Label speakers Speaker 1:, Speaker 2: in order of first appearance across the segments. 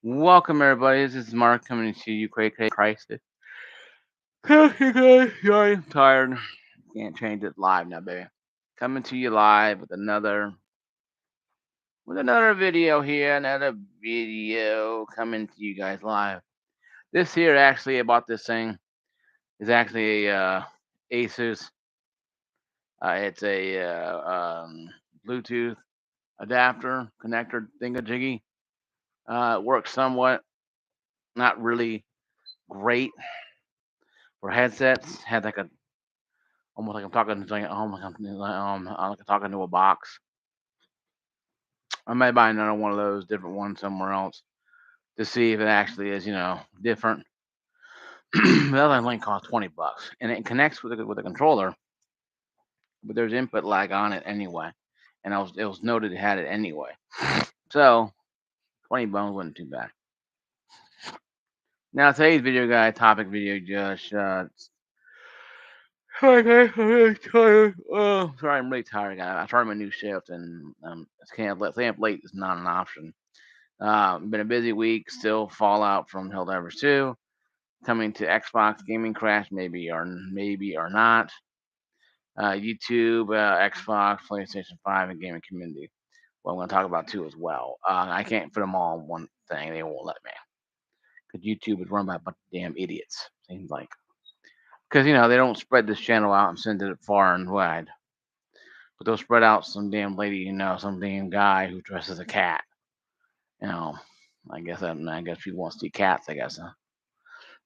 Speaker 1: Welcome, everybody. This is Mark coming to you, Crisis. Sorry, I'm tired. Can't change it live now, baby. Coming to you live with another video here, another video coming to you guys live. This here actually about this thing is actually a Asus. It's a Bluetooth adapter connector thingamajiggy. It works somewhat, not really great for headsets. Had like a almost like I'm talking to like, like I'm talking to a box. I may buy another one of those different ones somewhere else to see if it actually is, different. The other link costs $20, and it connects with a controller, but there's input lag on it anyway, and it was noted it had it anyway. So 20 bones wasn't too bad. Now today's video, guy, topic video, just Hi guys, I'm really tired. Oh, sorry, I'm really tired, guys. I started my new shift, and staying up late is not an option. Been a busy week. Still Fallout from Helldivers 2 coming to Xbox Gaming Crash, maybe or not. YouTube, Xbox, PlayStation 5, and gaming community. Well, I'm going to talk about two as well. I can't fit them all in one thing. They won't let me because YouTube is run by a bunch of damn idiots. Seems like because they don't spread this channel out and send it far and wide, but they'll spread out some damn lady, some damn guy who dresses as a cat. You know, I guess people want to see cats. I guess.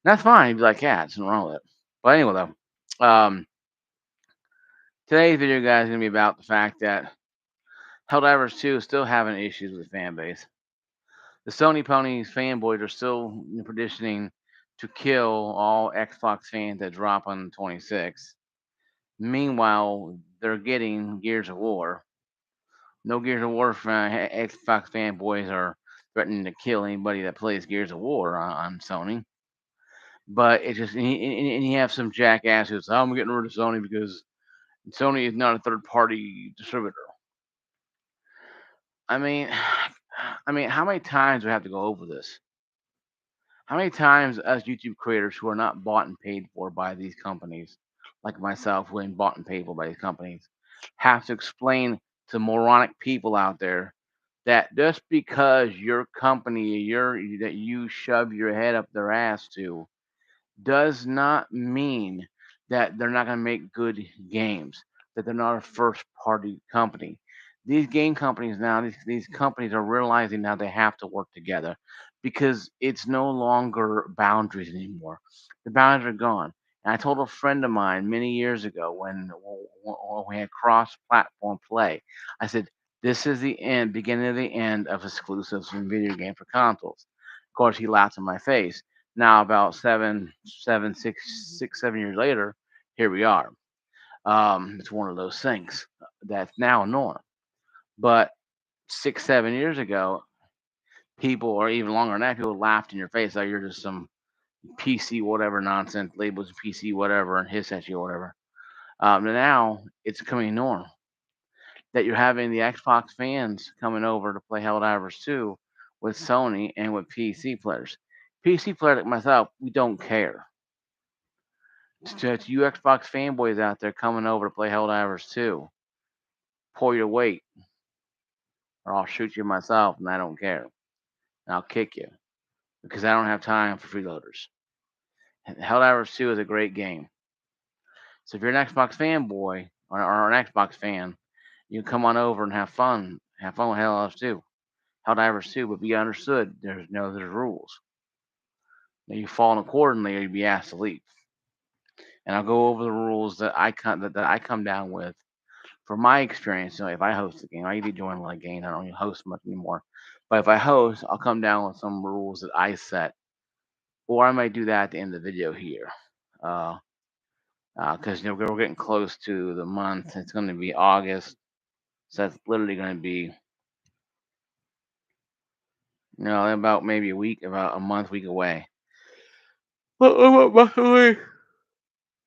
Speaker 1: That's fine if you like cats, nothing wrong with it. But anyway, though, today's video, guys, is gonna be about the fact that Helldivers 2 is still having issues with the fan base. The Sony ponies fanboys are still petitioning to kill all Xbox fans that drop on the 26th. Meanwhile, they're getting Gears of War. No Gears of War Xbox fanboys are threatening to kill anybody that plays Gears of War on Sony. But it just and you have some jackass who's, I'm getting rid of Sony because Sony is not a third party distributor. I mean, how many times do we have to go over this? How many times us YouTube creators who are not bought and paid for by these companies, like myself, who ain't bought and paid for by these companies, have to explain to moronic people out there that just because your company, that you shove your head up their ass to, does not mean that they're not going to make good games, that they're not a first party company. These game companies now, these companies are realizing now they have to work together because it's no longer boundaries anymore. The boundaries are gone. And I told a friend of mine many years ago when we had cross platform play, I said, this is the beginning of the end of exclusives in video game for consoles. Of course, he laughed in my face. Now, about 7 years later, here we are. It's one of those things that's now a norm. But 6, 7 years ago, people, or even longer than that, people laughed in your face like you're just some PC whatever nonsense, labels PC whatever, and his at you whatever. Now it's becoming norm that you're having the Xbox fans coming over to play Helldivers 2 with Sony and with PC players. PC players like myself, we don't care. To you Xbox fanboys out there coming over to play Helldivers 2, pull your weight, or I'll shoot you myself, and I don't care. And I'll kick you because I don't have time for freeloaders. Helldivers 2 is a great game. So if you're an Xbox fanboy or an Xbox fan, you can come on over and have fun. Have fun with Helldivers 2, but be understood. There's rules. Now you fall accordingly, or you'll be asked to leave. And I'll go over the rules that I come down with. From my experience, if I host a game, I usually join a lot of games. I don't even host much anymore. But if I host, I'll come down with some rules that I set, or I might do that at the end of the video here. Because we're getting close to the month. It's going to be August, so that's literally going to be about maybe about a week away. A month away.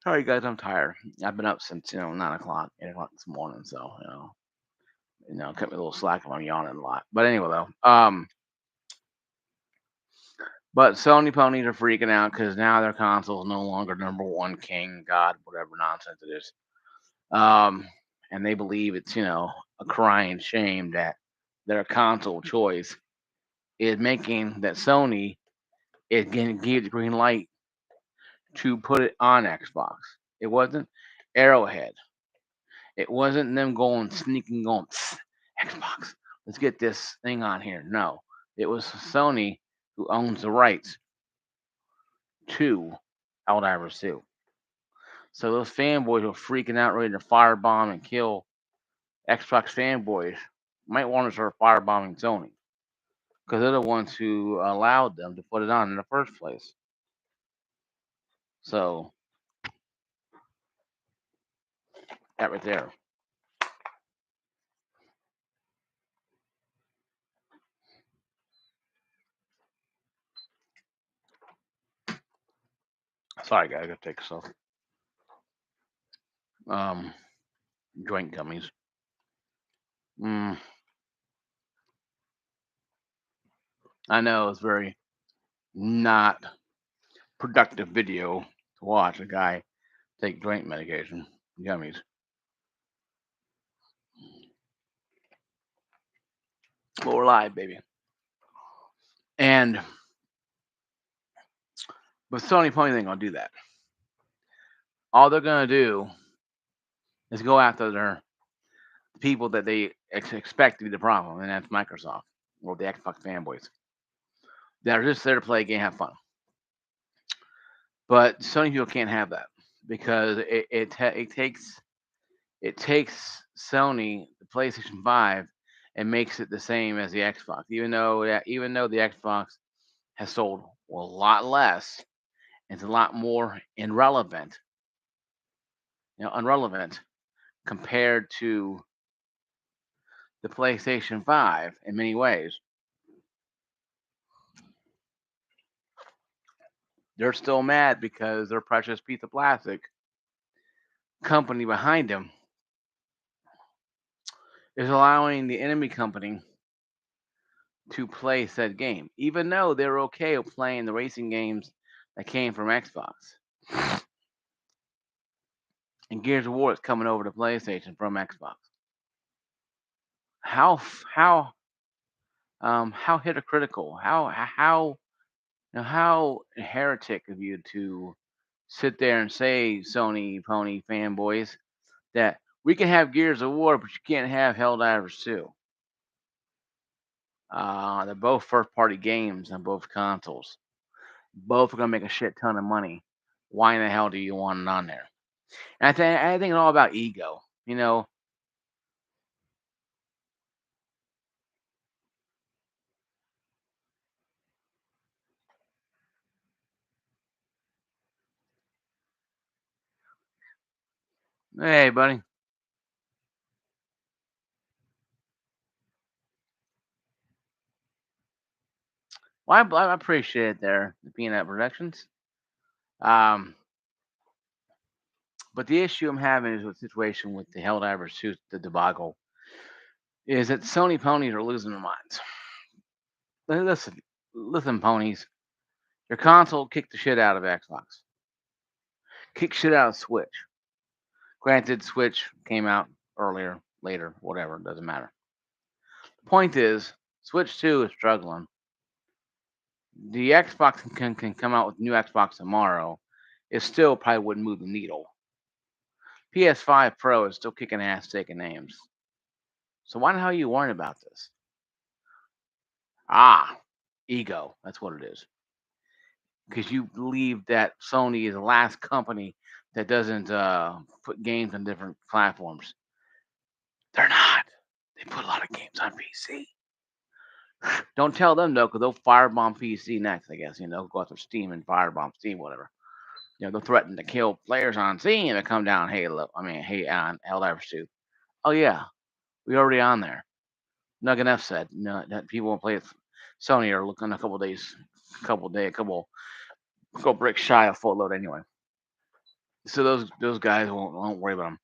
Speaker 1: Sorry, guys, I'm tired. I've been up since 9 o'clock, 8 o'clock this morning, so cut me a little slack if I'm yawning a lot. But anyway, though, But Sony ponies are freaking out because now their console is no longer number one king, god, whatever nonsense it is. Um, and they believe it's, a crying shame that their console choice is making that Sony is going to give the green light to put it on Xbox. It wasn't Arrowhead. It wasn't them going sneaking going Xbox. Let's get this thing on here. No, it was Sony who owns the rights to Helldivers 2. So those fanboys were freaking out, ready to firebomb and kill Xbox fanboys. Might want to start firebombing Sony because they're the ones who allowed them to put it on in the first place. So that right there. Sorry, guys, I gotta take some joint gummies. Mm, I know it's very not productive video to watch a guy take joint medication, gummies. But we're live, baby. And but Sony Pony ain't gonna do that. All they're gonna do is go after their people that they expect to be the problem, and that's Microsoft or the Xbox fanboys that are just there to play a game, have fun. But Sony people can't have that because it takes Sony the PlayStation 5 and makes it the same as the Xbox, even though the Xbox has sold a lot less, it's a lot more irrelevant compared to the PlayStation 5 in many ways. They're still mad because their precious piece of plastic company behind them is allowing the enemy company to play said game, even though they're okay with playing the racing games that came from Xbox. And Gears of War is coming over to PlayStation from Xbox. How how hypocritical, how heretic of you to sit there and say, Sony Pony fanboys, that we can have Gears of War, but you can't have Helldivers 2. They're both first party games on both consoles. Both are gonna make a shit ton of money. Why in the hell do you want it on there? And I think it's all about ego. Hey, buddy. Well, I appreciate it there, the Peanut Productions. Um, but the issue I'm having is with the situation with the Helldivers 2, the debacle, is that Sony ponies are losing their minds. Listen, ponies. Your console kicked the shit out of Xbox. Kicked shit out of Switch. Granted, Switch came out earlier, later, whatever, doesn't matter. The point is, Switch 2 is struggling. The Xbox can come out with new Xbox tomorrow. It still probably wouldn't move the needle. PS5 Pro is still kicking ass, taking names. So why the hell are you worrying about this? Ego. That's what it is. Because you believe that Sony is the last company that doesn't put games on different platforms. They're not. They put a lot of games on PC. Don't tell them though, because they'll firebomb PC next. I guess go after Steam and firebomb Steam, whatever. They'll threaten to kill players on Steam if come down Halo. Hey, on Helldivers 2. Oh yeah, we already on there. Nugget F said no, that people who play with Sony are looking a couple bricks shy of full load anyway. So those guys won't worry about them.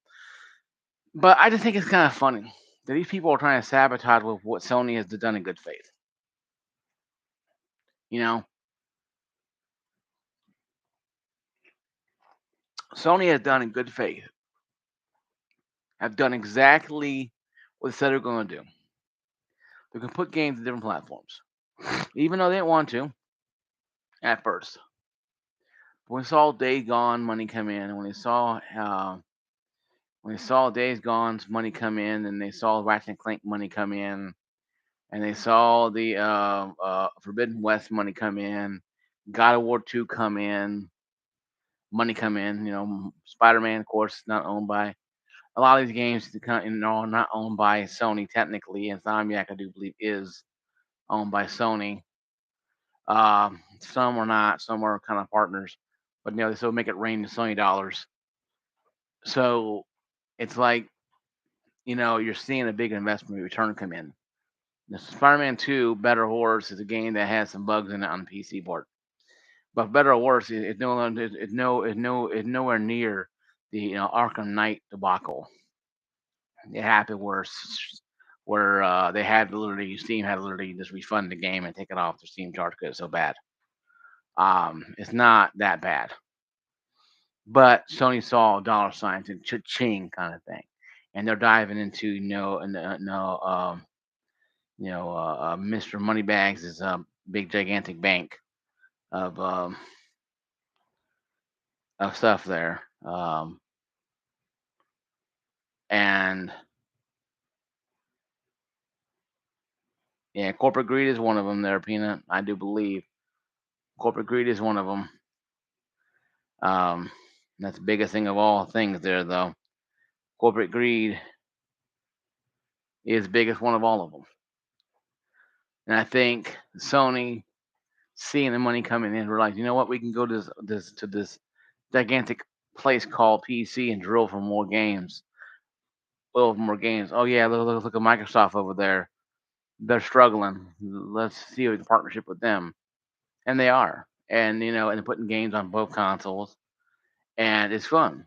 Speaker 1: But I just think it's kind of funny that these people are trying to sabotage with what Sony has done in good faith. You know, Sony has done in good faith, have done exactly what they said they're going to do. They can put games in different platforms, even though they didn't want to at first. When they saw Days Gone money come in, when they saw Days Gone's money come in, and they saw Ratchet and Clank money come in, and they saw the Forbidden West money come in, God of War 2 come in, money come in. Spider Man, of course, not owned by a lot of these games. Not owned by Sony technically. And Insomniac, I do believe, is owned by Sony. Some are not. Some are kind of partners, but they still make it rain the Sony dollars. So it's like you're seeing a big investment return come in. The Spider-Man 2 Better or Worse is a game that has some bugs in it on the PC port. But Better or Worse is nowhere near the Arkham Knight debacle. It happened where they had literally Steam had literally just refund the game and take it off their Steam charge because it's so bad. It's not that bad, but Sony saw dollar signs and cha-ching kind of thing, and they're diving into Mr. Moneybags is a big gigantic bank of stuff there, and yeah, corporate greed is one of them. There, Peanut, I do believe corporate greed is one of them. That's the biggest thing of all things there, though. Corporate greed is the biggest one of all of them, and I think Sony seeing the money coming in, we're like, you know what, we can go to this gigantic place called PC and drill for more games. Well, more games. Oh yeah, look at Microsoft over there. They're struggling. Let's see a partnership with them, and they are. And and they're putting games on both consoles, and it's fun.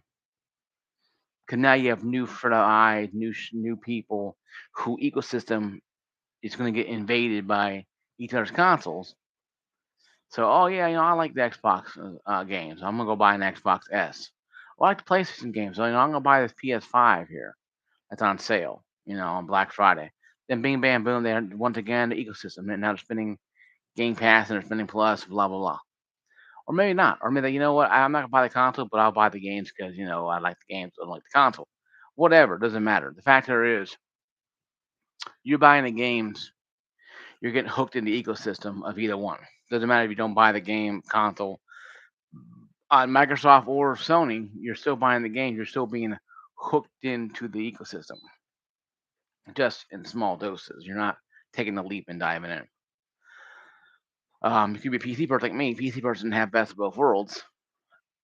Speaker 1: Cause now you have new for the eye, new people who ecosystem is going to get invaded by each other's consoles. So, oh yeah, I like the Xbox games. I'm gonna go buy an Xbox S. I like the PlayStation games. So, I'm gonna buy this PS5 here. That's on sale. On Black Friday. Then, bing, bam, boom. They're once again the ecosystem. And now they're spending Game Pass and they're spending Plus. Blah blah blah. Or maybe not. Or maybe what? I'm not gonna buy the console, but I'll buy the games because I like the games. I don't like the console. Whatever. Doesn't matter. The factor is you're buying the games. You're getting hooked in the ecosystem of either one. Doesn't matter if you don't buy the game console on Microsoft or Sony, you're still buying the game. You're still being hooked into the ecosystem, just in small doses. You're not taking the leap and diving in. If you be a PC person like me, PC person have best of both worlds,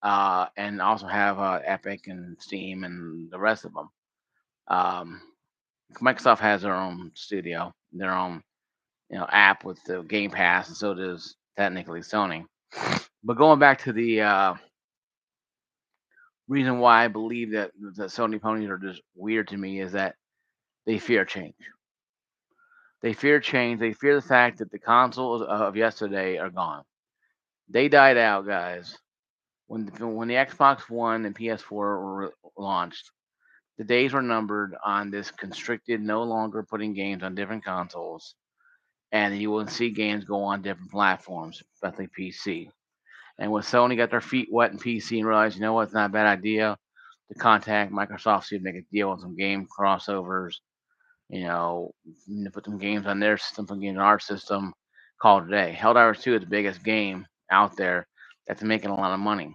Speaker 1: and also have Epic and Steam and the rest of them. Um, Microsoft has their own studio, their own app with the Game Pass, and so does technically Sony. But going back to the reason why I believe that the Sony ponies are just weird to me is that they fear change. They fear change. They fear the fact that the consoles of yesterday are gone. They died out, guys. When the Xbox One and PS4 were launched, the days were numbered on this constricted, no longer putting games on different consoles, and you will see games go on different platforms, especially PC. And when Sony got their feet wet in PC and realized, it's not a bad idea to contact Microsoft, see if they could deal with some game crossovers, you know, put some games on their system, some games on our system, call it a day. Helldivers 2 is the biggest game out there that's making a lot of money.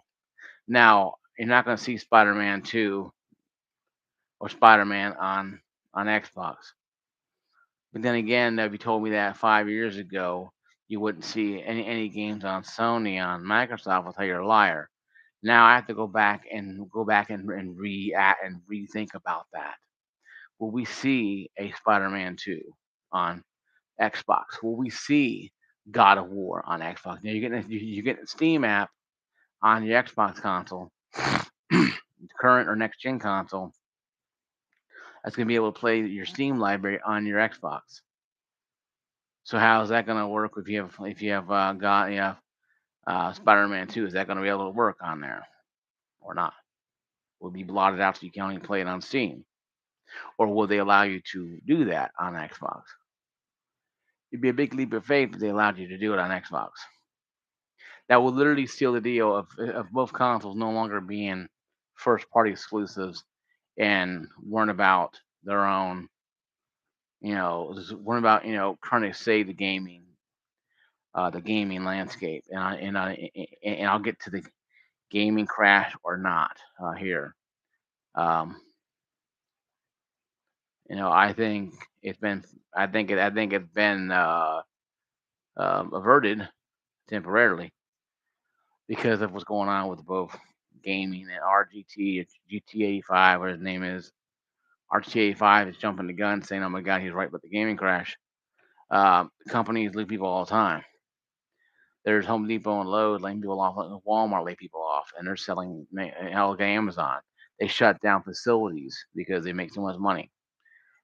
Speaker 1: Now, you're not going to see Spider Man 2 or Spider Man on Xbox. But then again, if you told me that 5 years ago, you wouldn't see any games on Sony on Microsoft, I'll tell you you're a liar. Now I have to go back and rethink about that. Will we see a Spider-Man 2 on Xbox? Will we see God of War on Xbox? Now you're getting a Steam app on your Xbox console, current or next gen console. That's gonna be able to play your Steam library on your Xbox. So how is that gonna work if you have Spider-Man 2? Is that gonna be able to work on there or not? will be blotted out so you can only play it on Steam? Or will they allow you to do that on Xbox? It'd be a big leap of faith if they allowed you to do it on Xbox. That would literally seal the deal of both consoles no longer being first party exclusives and weren't about their own, just weren't about trying to save the gaming landscape. And I'll get to the gaming crash or not here. Um, I think I think it's been averted temporarily because of what's going on with both gaming and RGT, GT85, what his name is. RT85 is jumping the gun, saying, "Oh my God, he's right about the gaming crash." Companies lay people all the time. There's Home Depot and Lowe's laying people off, Walmart lay people off, and they're selling hell, Amazon. They shut down facilities because they make too much money.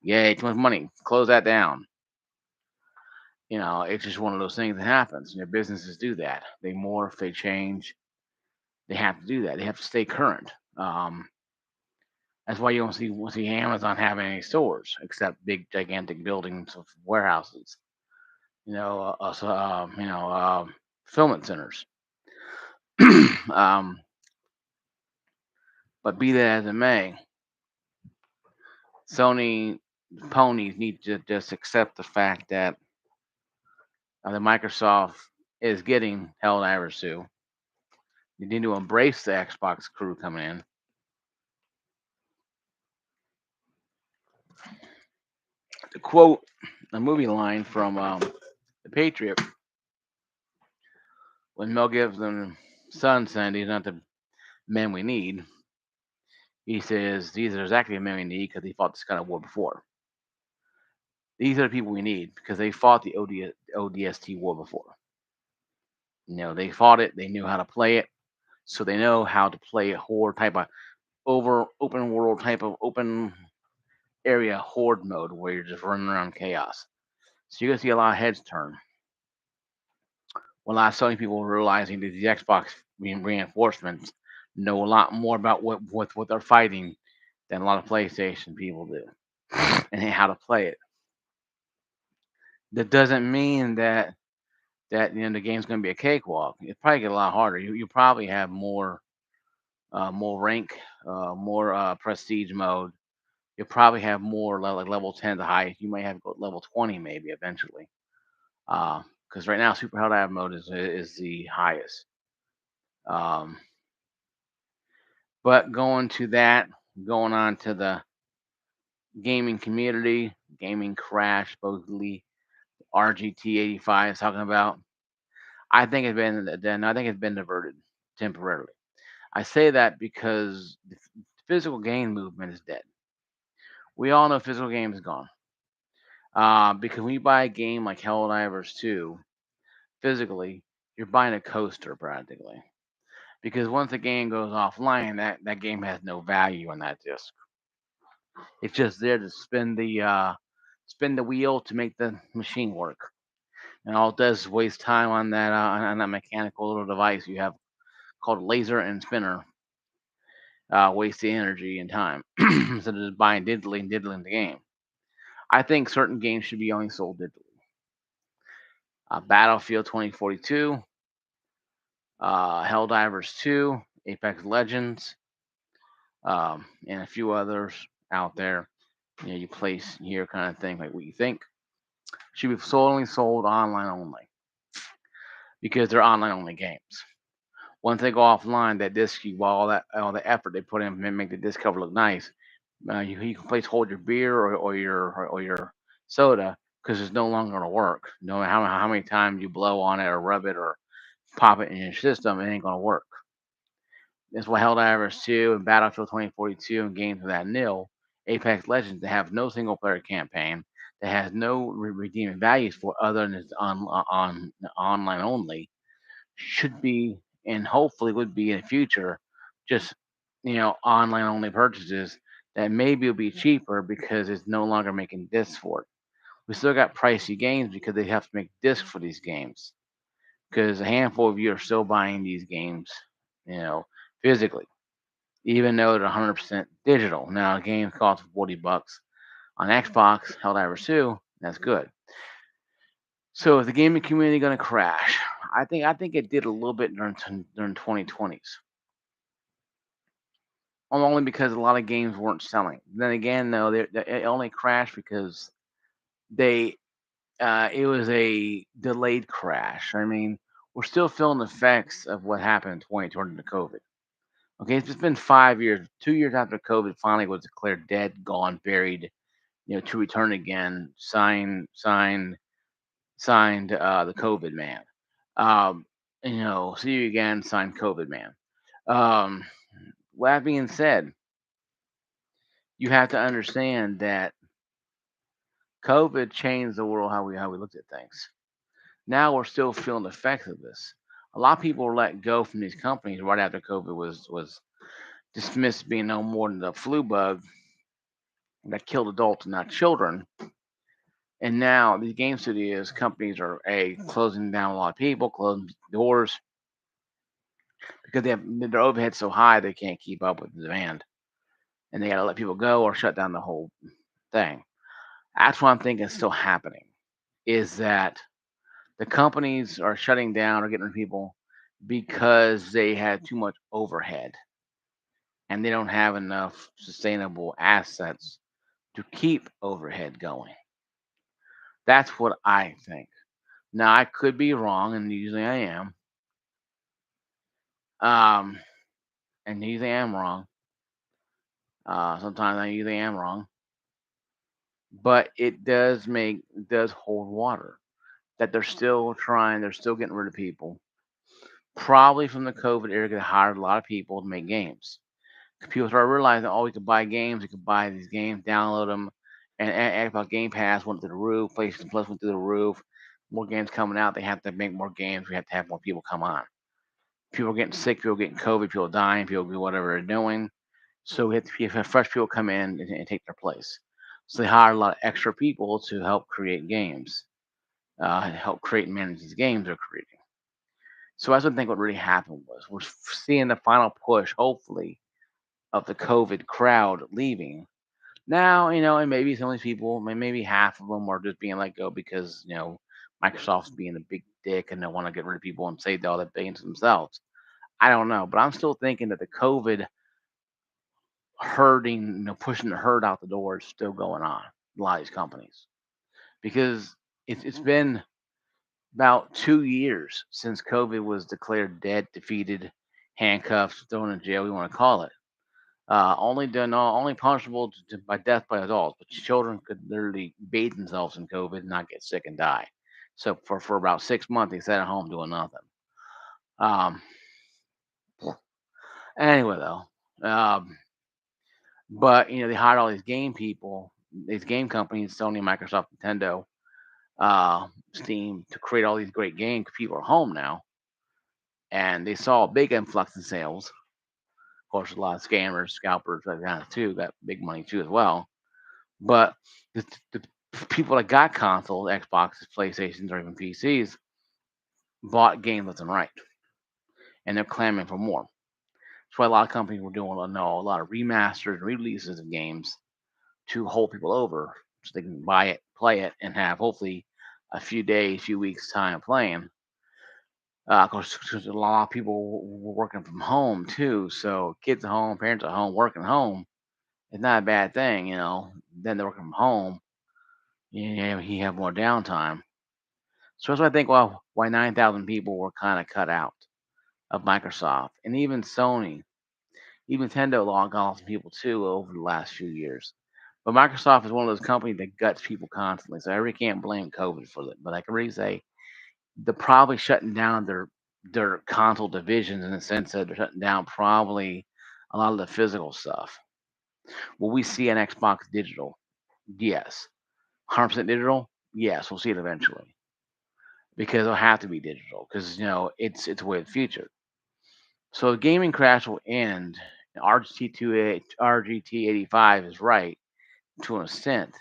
Speaker 1: Yay, too much money. Close that down. It's just one of those things that happens. Businesses do that. They morph, they change. They have to do that. They have to stay current. That's why you don't see Amazon having any stores except big, gigantic buildings of warehouses. Fulfillment centers. um, but be that as it may, Sony ponies need to just accept the fact that the Microsoft is getting helldivers2. You need to embrace the Xbox crew coming in. To quote a movie line from The Patriot, when Mel Gibson's son said he's not the men we need, he says these are exactly the men we need because he fought this kind of war before. These are the people we need because they fought the ODST war before. They fought it, they knew how to play it, so they know how to play a horde type of open world type of open area horde mode where you're just running around chaos. So you're gonna see a lot of heads turn. When a lot of Sony people realizing that these Xbox reinforcements know a lot more about what they're fighting than a lot of PlayStation people do, and how to play it. That doesn't mean that the game's going to be a cakewalk. It probably get a lot harder. You probably have more rank, more prestige mode. You'll probably have more like level 10 to high. You might have to go level 20 maybe eventually. Because right now Super Hell Dive mode is the highest. Um, but going on to the gaming community, gaming crash, supposedly RGT85 is talking about. I think it's been diverted temporarily. I say that because the physical game movement is dead. We all know physical game is gone. Because when you buy a game like Helldivers 2, physically, you're buying a coaster practically. Because once the game goes offline, that game has no value on that disc. It's just there to spin the wheel to make the machine work. And all it does is waste time on that mechanical little device you have called a laser and spinner. Waste the energy and time instead of just buying digitally and diddling the game. I think certain games should be only sold digitally. Battlefield 2042, Helldivers 2, Apex Legends, and a few others out there. You place here kind of thing, like what you think. Should be sold online only because they're online only games. Once they go offline, that disc, all the effort they put in to make the disc cover look nice, you can place hold your beer or your soda because it's no longer gonna work. No matter how many times you blow on it or rub it or pop it in your system, it ain't gonna work. That's why Helldivers 2 and Battlefield 2042 and games of that nil, Apex Legends that have no single player campaign, that has no redeeming values for other than it's on online only, should be and hopefully would be in the future just online only purchases that maybe will be cheaper because it's no longer making discs for it. We still got pricey games because they have to make discs for these games because a handful of you are still buying these games, physically. even though they're 100% digital. Now, games cost $40 on Xbox, Helldivers 2. That's good. So, is the gaming community going to crash? I think it did a little bit during 2020s, only because a lot of games weren't selling. Then again, though, it only crashed because they it was a delayed crash. I mean, we're still feeling the effects of what happened in 2020 to COVID. Okay, it's just been 5 years, 2 years after COVID finally was declared dead, gone, buried, to return again. Signed the COVID man. Um, see you again, signed COVID man. Um, with that being said, you have to understand that COVID changed the world how we looked at things. Now we're still feeling the effects of this. A lot of people were let go from these companies right after COVID was dismissed being no more than the flu bug that killed adults and not children. And now these game studios companies are closing down a lot of people, closing doors because they have their overhead so high they can't keep up with the demand, and they got to let people go or shut down the whole thing. That's what I'm thinking is still happening. Is that the companies are shutting down or getting rid of people because they had too much overhead and they don't have enough sustainable assets to keep overhead going. That's what I think. Now I could be wrong, and usually I am. Um, and usually I am wrong. Sometimes I usually am wrong, but it does hold water that they're still trying. They're still getting rid of people. Probably from the COVID era, they hired a lot of people to make games. People started realizing, oh, we could buy games. We could buy these games, download them, and Xbox Game Pass went to the roof. PlayStation Plus went through the roof. More games coming out. They have to make more games. We have to have more people come on. People are getting sick. People are getting COVID. People are dying. People do whatever they're doing. So we have fresh people come in and take their place. So they hire a lot of extra people to help create games, help create and manage these games they're creating. So I think what really happened was we're seeing the final push, hopefully, of the COVID crowd leaving. Now, and maybe some of these people, maybe half of them are just being let go because, Microsoft's being a big dick and they want to get rid of people and save all the billions themselves. I don't know, but I'm still thinking that the COVID herding, pushing the herd out the door is still going on. A lot of these companies because it's been about 2 years since COVID was declared dead, defeated, handcuffed, thrown in jail. We want to call it. Only punishable by death by adults, but children could literally bathe themselves in COVID and not get sick and die. So for about 6 months, they sat at home doing nothing. Um, anyway, though, but they hired all these game people, these game companies, Sony, Microsoft, Nintendo, Steam, to create all these great games. People are home now, and they saw a big influx in sales. Of course, a lot of scammers, scalpers, that kind of too, got big money too as well. But the people that got consoles, Xboxes, PlayStations, or even PCs, bought games left and right, and they're clamoring for more. That's why a lot of companies were doing a lot of remasters and releases of games to hold people over, so they can buy it, play it, and have hopefully a few days, few weeks time playing. Of course, 'cause a lot of people were working from home too, so kids at home, parents at home, working at home. It's not a bad thing, Then they're working from home, you have more downtime. So that's why I think why 9,000 people were kind of cut out of Microsoft, and even Sony, even Nintendo lost some people too over the last few years. But Microsoft is one of those companies that guts people constantly, so I really can't blame COVID for it. But I can really say they're probably shutting down their console divisions in the sense that they're shutting down probably a lot of the physical stuff. Will we see an Xbox digital? Yes. 100% digital? Yes, we'll see it eventually because it'll have to be digital because it's the way of the future. So the gaming crash will end. RGT 85 is right to an extent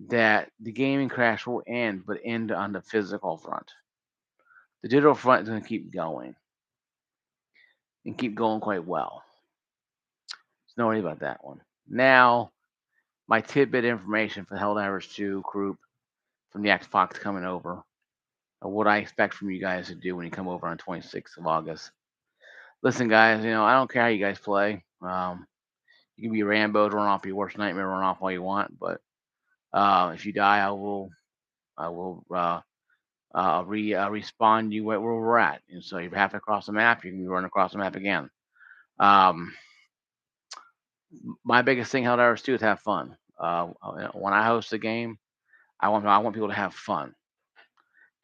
Speaker 1: that the gaming crash will end, but end on the physical front. The digital front is going to keep going and keep going quite well. Don't worry about that one. Now, my tidbit information for the Helldivers 2 group from the Xbox coming over, or what I expect from you guys to do when you come over on 26th of August. Listen, guys, I don't care how you guys play. You can be Rambo, run off your worst nightmare, run off all you want, but if you die, I will respawn you where we're at. And so if you have to cross the map, you can run across the map again. Um, my biggest thing, Helldivers 2, is have fun. When I host a game, I want people to have fun.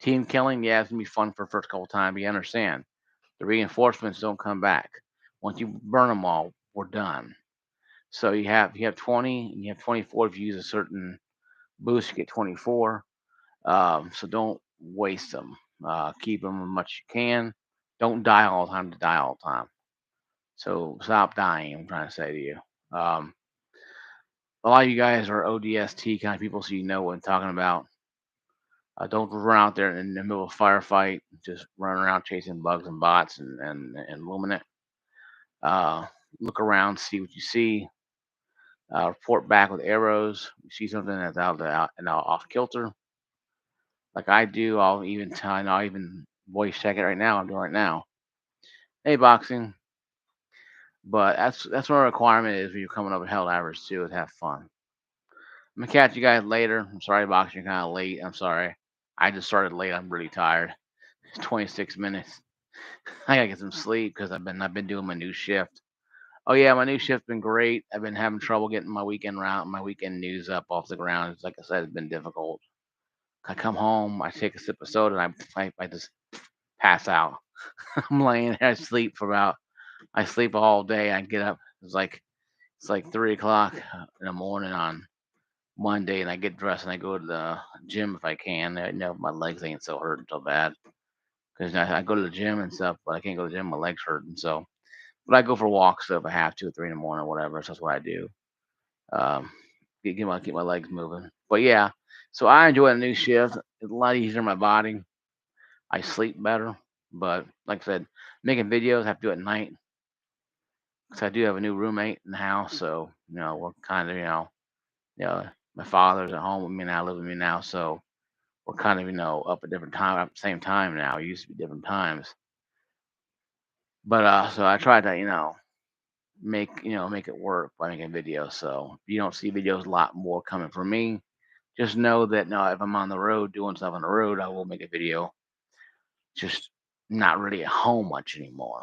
Speaker 1: Team killing, yeah, it's gonna be fun for the first couple times. But you understand, the reinforcements don't come back. Once you burn them all, we're done. So you have 20, and you have 24. If you use a certain boost, you get 24. So don't waste them. Keep them as much as you can. Don't die all the time to die all the time. So stop dying. I'm trying to say to you. Um, a lot of you guys are ODST kind of people, so you know what I'm talking about. Don't run out there in the middle of a firefight, just run around chasing bugs and bots and Luminant. Uh, look around, see what you see. Report back with arrows. You see something that's out and off kilter, like I do. I'll even voice check it right now. I'm doing it right now. Hey, boxing. But that's what a requirement is when you're coming up with Helldivers 2 is have fun. I'm gonna catch you guys later. I'm sorry, boxing, you're kind of late. I'm sorry. I just started late. I'm really tired. It's 26 minutes. I gotta get some sleep because I've been doing my new shift. Oh yeah, my new shift's been great. I've been having trouble getting my weekend news up off the ground. It's like I said, it's been difficult. I come home, I take a sip of soda, and I just pass out. I'm laying there, I sleep all day. I get up. It's like 3 o'clock in the morning on Monday, and I get dressed and I go to the gym if I can. My legs ain't so hurting so bad because I go to the gym and stuff, but I can't go to the gym. My legs hurting. So, but I go for walks so if I have to, at 3 in the morning or whatever. So that's what I do. Um, keep my legs moving. But yeah, so I enjoy the new shift. It's a lot easier on my body. I sleep better. But like I said, making videos I have to do at night because I do have a new roommate in the house. So we're kind of my father's at home with me now, living with me now. So we're kind of up at different time, at the same time now. It used to be different times. But so I tried to make it work by making videos. So you don't see videos a lot more coming from me. Just know that no, if I'm on the road doing stuff on the road, I will make a video. Just not really at home much anymore.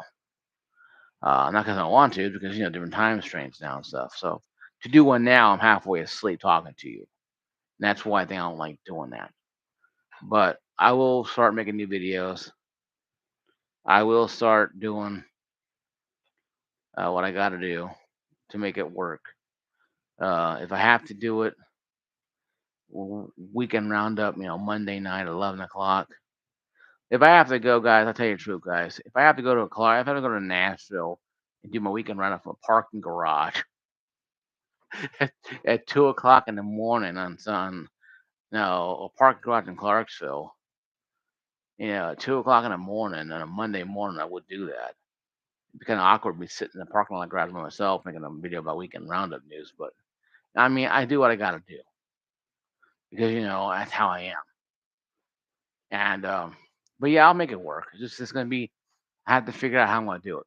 Speaker 1: Not because I don't want to, because different time strains now and stuff. So to do one now, I'm halfway asleep talking to you. And that's why I think I don't like doing that. But I will start making new videos. I will start doing what I got to do to make it work. If I have to do it, weekend roundup, Monday night, 11 o'clock. If I have to go, guys, I'll tell you the truth, guys. If I have to go to if I have to go to Nashville and do my weekend roundup from a parking garage at 2 o'clock in the morning no, a parking garage in Clarksville, at 2 o'clock in the morning on a Monday morning, I would do that. It'd be kind of awkward to be sitting in the parking lot garage by myself making a video about weekend roundup news, but I mean, I do what I got to do because that's how I am. And but yeah, I'll make it work. It's gonna be. I have to figure out how I'm gonna do it.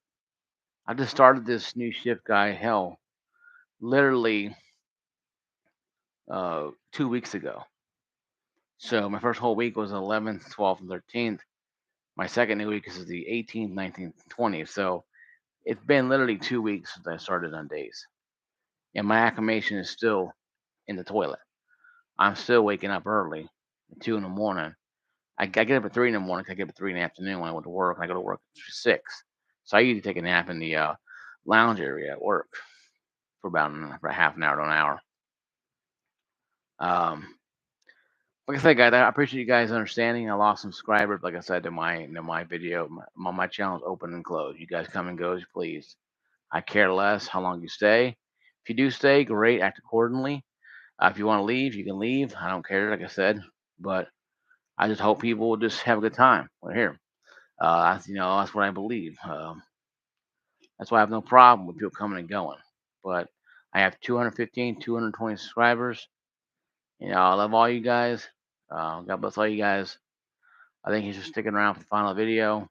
Speaker 1: I just started this new shift, guy. Hell, literally 2 weeks ago. So my first whole week was 11th, 12th, and 13th. My second new week is the 18th, 19th, 20th. So it's been literally 2 weeks since I started on days, and my acclimation is still in the toilet. I'm still waking up early, at 2 in the morning. I get up at 3 in the morning. 'Cause I get up at 3 in the afternoon when I went to work, and I go to work at 6. So I usually take a nap in the lounge area at work for about half an hour to an hour. Um, like I said, guys, I appreciate you guys understanding. I lost some subscribers, like I said, to my video. My channel is open and closed. You guys come and go as you please. I care less how long you stay. If you do stay, great. Act accordingly. If you want to leave, you can leave. I don't care, like I said. But I just hope people will just have a good time. We're here. That's what I believe. That's why I have no problem with people coming and going. but I have 215, 220 subscribers. I love all you guys. God bless all you guys. I thank you for sticking around for the final video.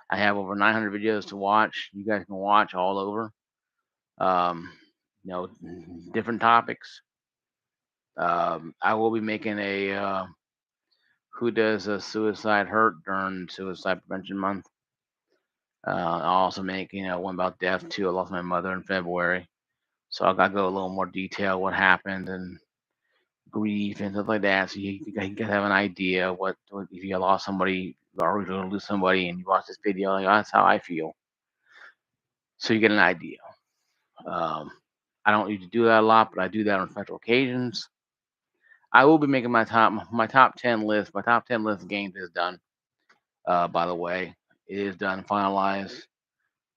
Speaker 1: I have over 900 videos to watch. You guys can watch all over. Um, you know, Different topics. I will be making a who does a suicide hurt during Suicide Prevention Month. I'll also make one about death too. I lost my mother in February, so I got to go a little more detail what happened and grief and stuff like that. So you guys have an idea what if you lost somebody or you're going to lose somebody and you watch this video, like, "Oh, that's how I feel." So you get an idea. Um, I don't need to do that a lot, but I do that on special occasions. I will be making my top 10 list. My top 10 list of games is done. By the way, it is done, finalized.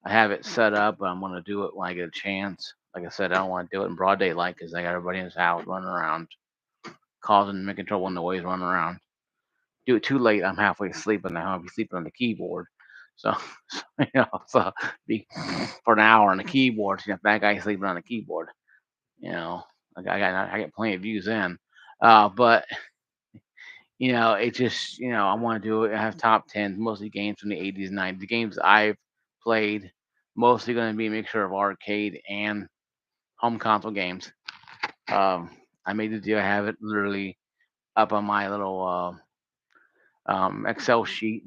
Speaker 1: I have it set up, but I'm gonna do it when I get a chance. Like I said, I don't want to do it in broad daylight because I got everybody in his house running around, making trouble noise, running around. Do it too late, I'm halfway asleep, and I'll be sleeping on the keyboard. So, so be for an hour on the keyboard. That guy sleeping on the keyboard. You know, I got plenty of views in. But it just I want to do it. I have top tens, mostly games from the 80s, 90s, the games I've played. Mostly going to be a mixture of arcade and home console games. I made the deal. I have it literally up on my little Excel sheet.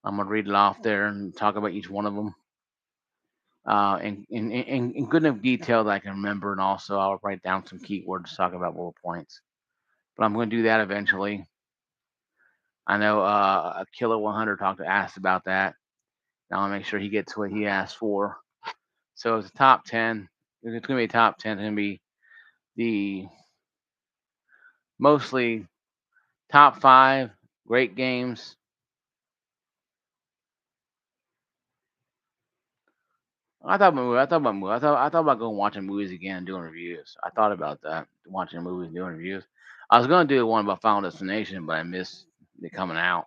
Speaker 1: I'm gonna read it off there and talk about each one of them in good enough detail that I can remember, and also I'll write down some keywords to talk about bullet points. But I'm going to do that eventually. I know a Killer 100 asked about that. Now I'll make sure he gets what he asked for. So it's a top 10. If it's going to be a top 10, it's going to be the mostly top 5 great games. I thought about going watching movies again and doing reviews. I thought about that, watching movies and doing reviews. I was going to do one about Final Destination, but I missed it coming out,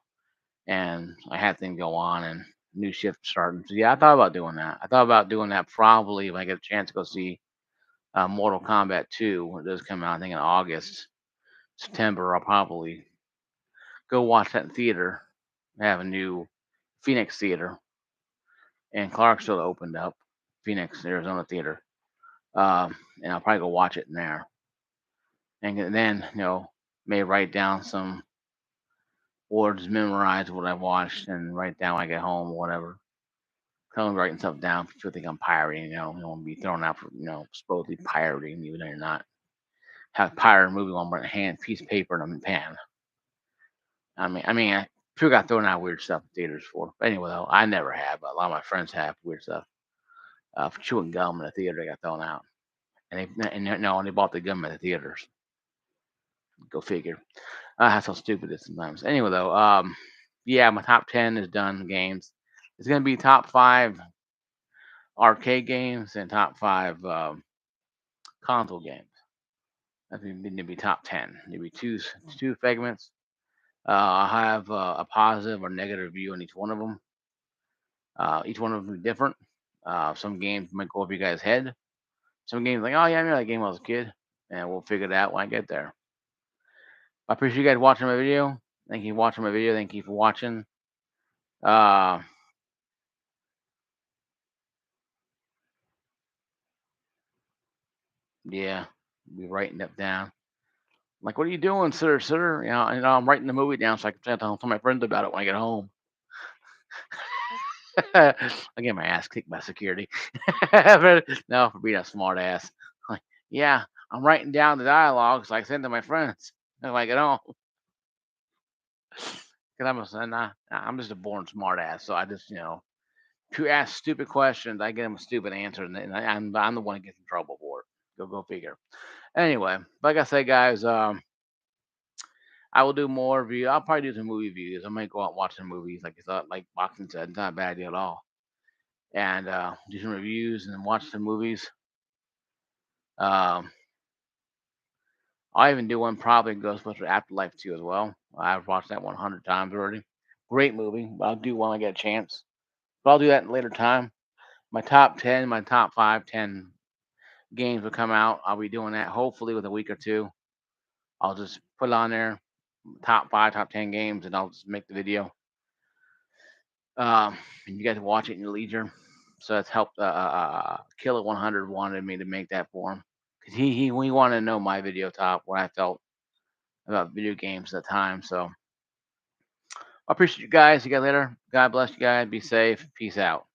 Speaker 1: and I had things go on and new shift starting. So yeah, I thought about doing that. I thought about doing that probably if I get a chance to go see Mortal Kombat 2 when it does come out. I think in August, September. I'll probably go watch that in theater. They have a new Phoenix Theater in Clarksville opened up, Phoenix, Arizona Theater. And I'll probably go watch it in there. And then, may write down some words, memorize what I watched, and write down when I get home or whatever. Kind of writing stuff down. People think I'm pirating, you don't want to be thrown out for, supposedly pirating, even though you're not. Have pirate movie on my hand, piece of paper, and I'm in pen. People got thrown out weird stuff in theaters for. But anyway, though, I never have, but a lot of my friends have weird stuff. For chewing gum in the theater, they got thrown out. And they bought the gum at the theaters. Go figure. That's how stupid it is sometimes. Anyway, though, yeah, my top 10 is done games. It's gonna be top 5 arcade games and top 5 console games. That's going to be top 10. Maybe two segments. I have a positive or negative review on each one of them. Each one of them is different. Some games might go over your guys' head. Some games like, oh yeah, I remember that game when I was a kid, and we'll figure it out when I get there. I appreciate you guys watching my video. Thank you for watching my video. Thank you for watching. Uh, yeah, be writing that down. Like, what are you doing, sir, sir? I'm writing the movie down so I can tell my friends about it when I get home. I get my ass kicked by security. No, for being a smart ass. Like, yeah, I'm writing down the dialogue so I can send to my friends when I get home. Because I'm just a born smart ass. So I just, if you ask stupid questions, I get them a stupid answer, and I'm the one that gets in trouble for it. Go figure. Anyway, like I said, guys, I will do more review. I'll probably do some movie reviews. I might go out and watch some movies. Like it's not like Boxing said, it's not a bad idea at all. And do some reviews and watch some movies. Um, I'll even do one probably Ghostbusters Afterlife too as well. I've watched that 100 times already. Great movie. But I'll do one when I get a chance. But I'll do that in a later time. My top 10, my top 5, 10 games will come out. I'll be doing that hopefully with a week or two. I'll just put it on there, top 5, top 10 games, and I'll just make the video. And you guys watch it in your leisure. So that's helped. Killer 100 wanted me to make that for him because we wanted to know my video top, what I felt about video games at the time. So I appreciate you guys. See you guys later. God bless you guys. Be safe. Peace out.